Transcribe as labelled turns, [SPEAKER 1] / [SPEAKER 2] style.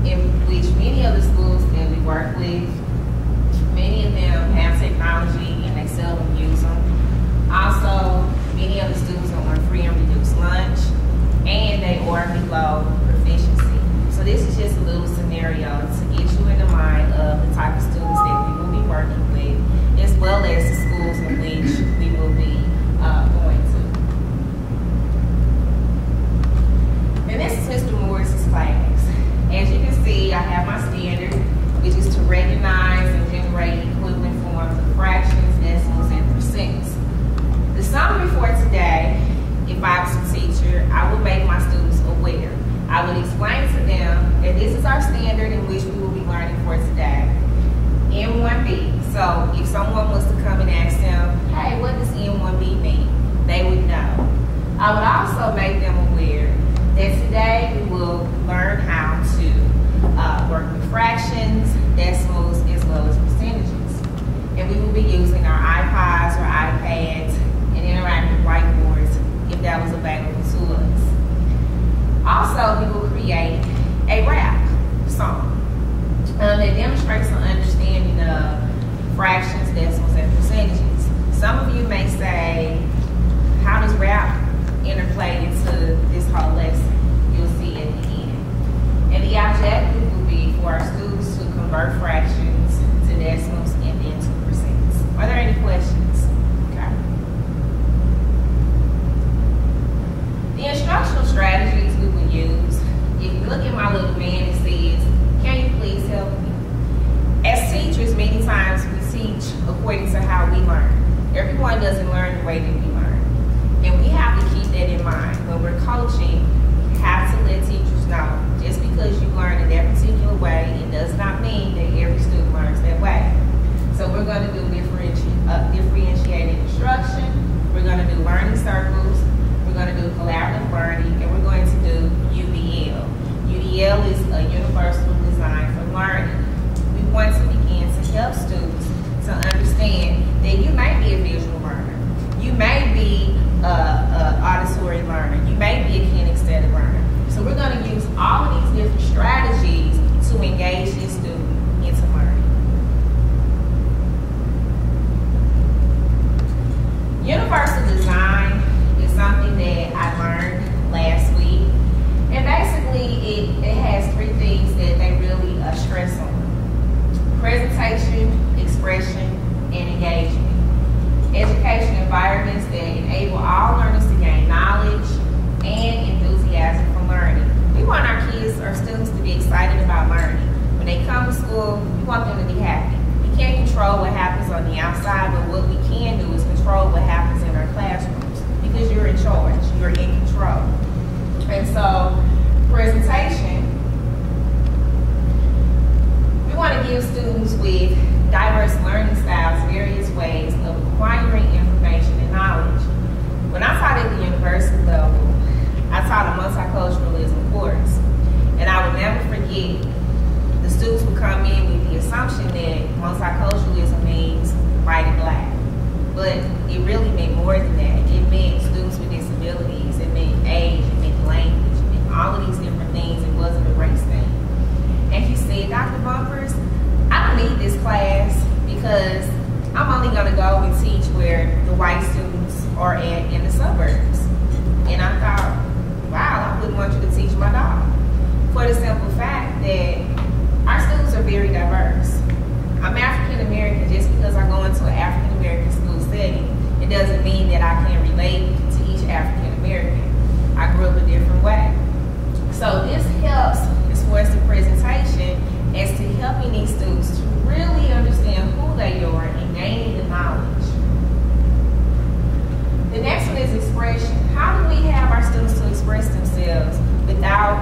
[SPEAKER 1] in which many of the schools that we work with, many of them have technology and they seldom use them. Also, many of the students are on free and reduced lunch, and they are below proficiency. So this is just a little scenario to get you in the mind of the type of students that we will be working with, as well as the schools in which we will be going to. And this is Mr. Morris's class. As you can see, I have my standard, which is to recognize and generate equivalent forms of fractions, decimals, and percents. The summary for today, if I was a teacher, I would make my students aware. I would explain to them that this is our standard in which we will be learning for today. N1B. So if someone was to come and ask them, hey, what does N1B mean? They would know. I would also make them aware that today we will learn how to work with fractions, decimals, as well as percentages. And we will be using our iPods or iPads and interactive whiteboards if that was available to us. Also, we will create a rap song that demonstrates an understanding of fractions, decimals, and percentages. Some of you may say, how does rap interplay into this whole lesson? You'll see at the end. And the objective will be for our students to convert fractions to decimals and then to percents. Are there any questions? Okay. The instructional strategies we will use, if you look at my little man, it says, can you please help me? As teachers, many times we teach according to how we learn. Everyone doesn't learn the way that we learn. And we have to keep that in mind. When we're coaching, you have to let teachers know, just because you learn in that particular way, it does not mean that every student learns that way. So we're going to do differentiated instruction, we're going to do learning circles, we're going to do collaborative learning, and we're going to do UDL. UDL is a universal design for learning. We want to begin to help students to understand that you may be a visual learner, you may be an auditory learner, you may be a kinesthetic learner. So we're going to use all of these different strategies to engage this student into learning. Universal design is something that I learned last week. And basically, it has three things that they really stress on. Presentation, expression, and engagement. Education environments that enable all learners to gain knowledge and enthusiasm for learning. We want our kids, our students, to be excited about learning. When they come to school, we want them to be happy. We can't control what happens on the outside, but what we can do is control what happens in our classrooms, because you're in charge, you're in control. And so, presentation, we want to give students with diverse learning styles various ways of acquiring information and knowledge. When I taught at the university level, I taught a multiculturalism course, and I would never forget, the students would come in with the assumption that multiculturalism means white and black, but it really meant more than that. It meant students with disabilities, it meant age, it meant language, it meant all of these different things. It wasn't a race thing. And he said, Dr. Bumpers, I don't need this class because I'm only going to go and teach where the white students are at in the suburbs. And I thought, wow, I wouldn't want you to teach my dog. For the simple fact that our students are very diverse. I'm African American. Just because I go into an African American school setting, it doesn't mean that I can relate to each African American. I grew up a different way. So this helps as far as the presentation, as to helping these students to really understand who they are and gaining the knowledge. The next one is expression. How do we have our students to express themselves without